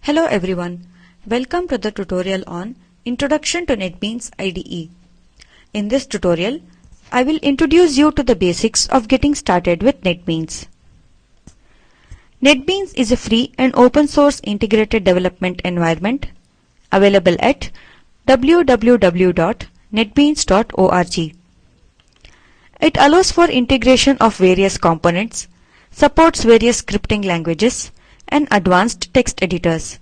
Hello everyone, welcome to the tutorial on Introduction to NetBeans IDE. In this tutorial, I will introduce you to the basics of getting started with NetBeans. NetBeans is a free and open source integrated development environment available at www.netbeans.org. It allows for integration of various components, supports various scripting languages, and advanced text editors.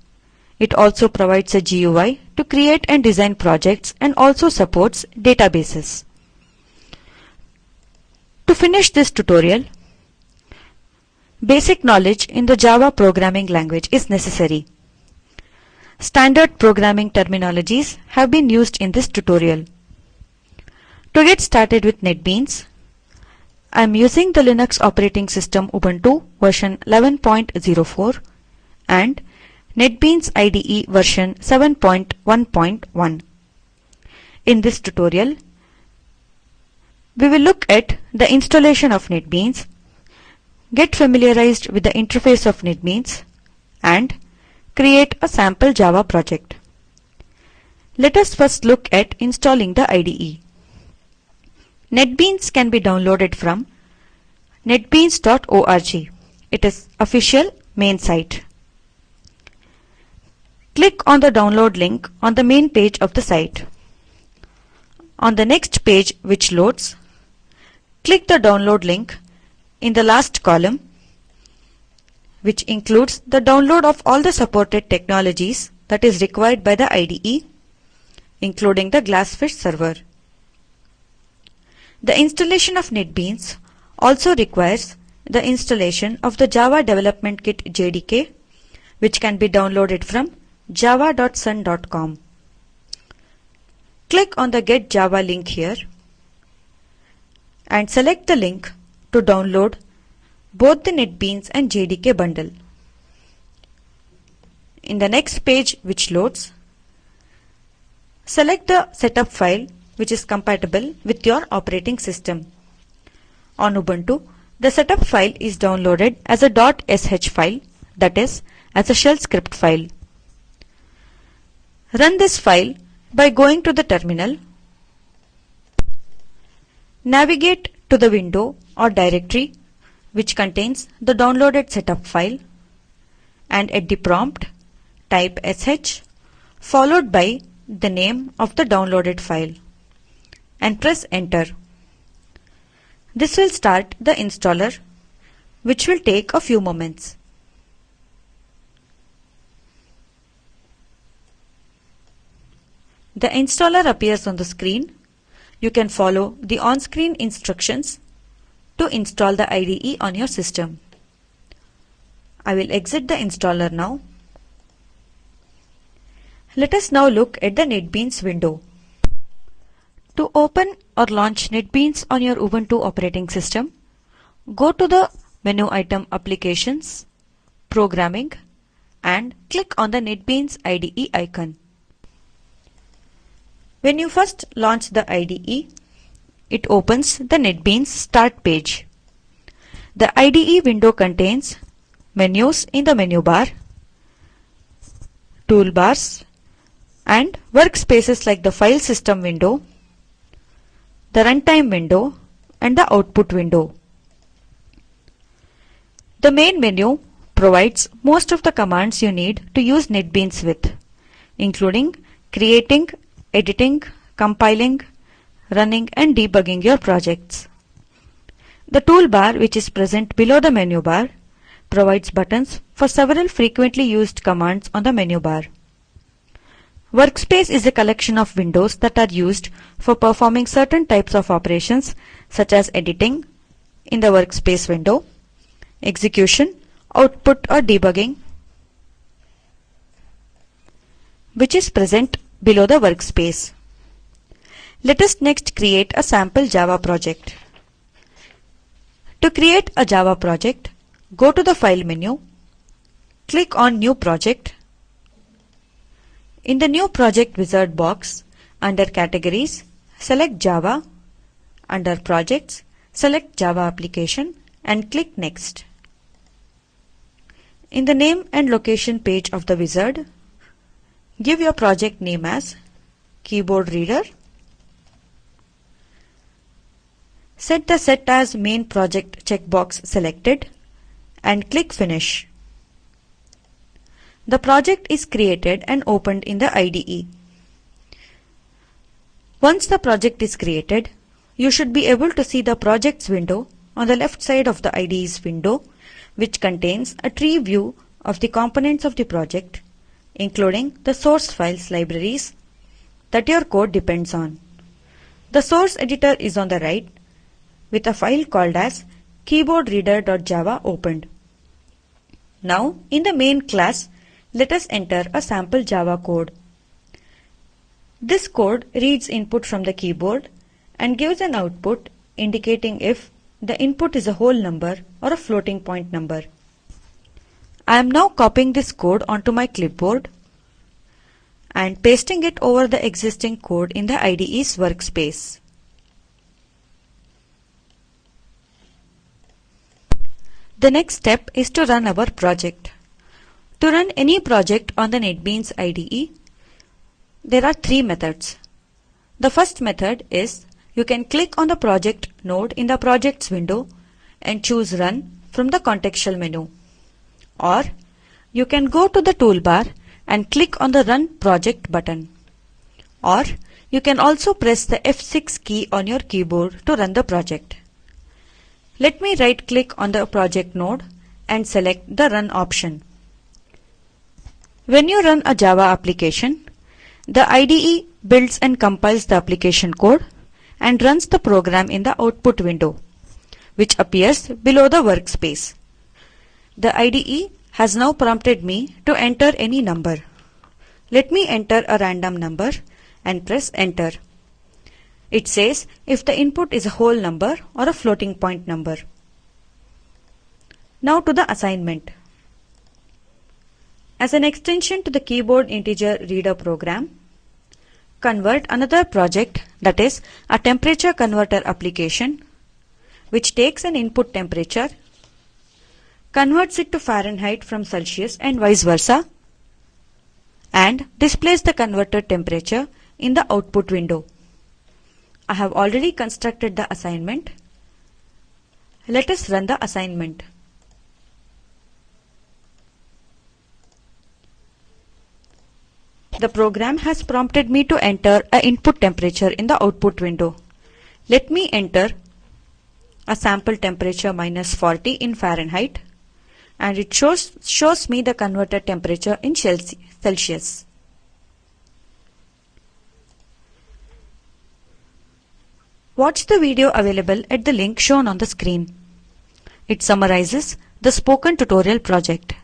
It also provides a GUI to create and design projects and also supports databases. To finish this tutorial, basic knowledge in the Java programming language is necessary. Standard programming terminologies have been used in this tutorial. To get started with NetBeans, I am using the Linux operating system Ubuntu version 11.04 and NetBeans IDE version 7.1.1. In this tutorial, we will look at the installation of NetBeans, get familiarized with the interface of NetBeans, and create a sample Java project. Let us first look at installing the IDE. NetBeans can be downloaded from netbeans.org. It is official main site. Click on the download link on the main page of the site. On the next page which loads, click the download link in the last column, which includes the download of all the supported technologies that is required by the IDE, including the Glassfish server. The installation of NetBeans also requires the installation of the Java Development Kit JDK, which can be downloaded from java.sun.com. Click on the Get Java link here and select the link to download both the NetBeans and JDK bundle. In the next page which loads, select the setup file which is compatible with your operating system. On Ubuntu, the setup file is downloaded as a .sh file, that is, as a shell script file. Run this file by going to the terminal. Navigate to the window or directory which contains the downloaded setup file, and at the prompt type sh followed by the name of the downloaded file and press enter. This will start the installer, which will take a few moments. The installer appears on the screen. You can follow the on-screen instructions to install the IDE on your system. I will exit the installer now. Let us now look at the NetBeans window. To open or launch NetBeans on your Ubuntu operating system, go to the menu item Applications, Programming, and click on the NetBeans IDE icon. When you first launch the IDE, it opens the NetBeans Start page. The IDE window contains menus in the menu bar, toolbars, and workspaces like the File System window, the Runtime window, and the Output window. The main menu provides most of the commands you need to use NetBeans with, including creating, editing, compiling, running, and debugging your projects. The toolbar, which is present below the menu bar, provides buttons for several frequently used commands on the menu bar. Workspace is a collection of windows that are used for performing certain types of operations such as editing in the workspace window, execution, output, or debugging, which is present below the workspace. Let us next create a sample Java project. To create a Java project, go to the File menu, click on New Project. In the New Project wizard box, under Categories, select Java. Under Projects, select Java Application and click Next. In the name and location page of the wizard, give your project name as Keyboard Reader. Set the Set as Main Project checkbox selected and click Finish. The project is created and opened in the IDE. Once the project is created, you should be able to see the projects window on the left side of the IDE's window, which contains a tree view of the components of the project, including the source files libraries that your code depends on. The source editor is on the right with a file called as keyboardreader.java opened. Now, in the main class, let us enter a sample Java code. This code reads input from the keyboard and gives an output indicating if the input is a whole number or a floating point number. I am now copying this code onto my clipboard and pasting it over the existing code in the IDE's workspace. The next step is to run our project. To run any project on the NetBeans IDE, there are three methods. The first method is you can click on the project node in the projects window and choose Run from the contextual menu. Or you can go to the toolbar and click on the Run Project button. Or you can also press the F6 key on your keyboard to run the project. Let me right click on the project node and select the Run option. When you run a Java application, the IDE builds and compiles the application code and runs the program in the output window, which appears below the workspace. The IDE has now prompted me to enter any number. Let me enter a random number and press Enter. It says if the input is a whole number or a floating point number. Now to the assignment. As an extension to the keyboard integer reader program, convert another project, that is a temperature converter application, which takes an input temperature, converts it to Fahrenheit from Celsius and vice versa, and displays the converted temperature in the output window. I have already constructed the assignment. Let us run the assignment. The program has prompted me to enter an input temperature in the output window. Let me enter a sample temperature -40 in Fahrenheit, and it shows me the converted temperature in Celsius. Watch the video available at the link shown on the screen. It summarizes the spoken tutorial project.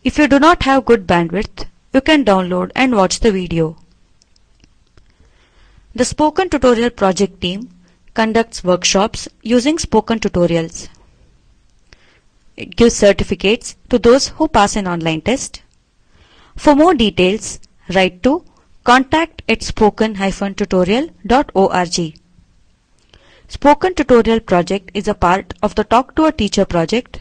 If you do not have good bandwidth, you can download and watch the video. The Spoken Tutorial Project team conducts workshops using spoken tutorials. It gives certificates to those who pass an online test. For more details, write to contact@spoken-tutorial.org. Spoken Tutorial Project is a part of the Talk to a Teacher project,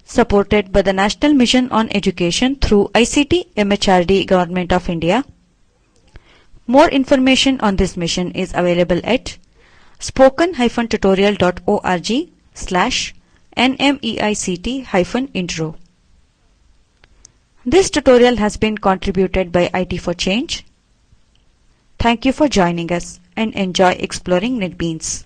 supported by the National Mission on Education through ICT MHRD Government of India. More information on this mission is available at spoken-tutorial.org/nmeict-intro. This tutorial has been contributed by IT for Change. Thank you for joining us and enjoy exploring NetBeans.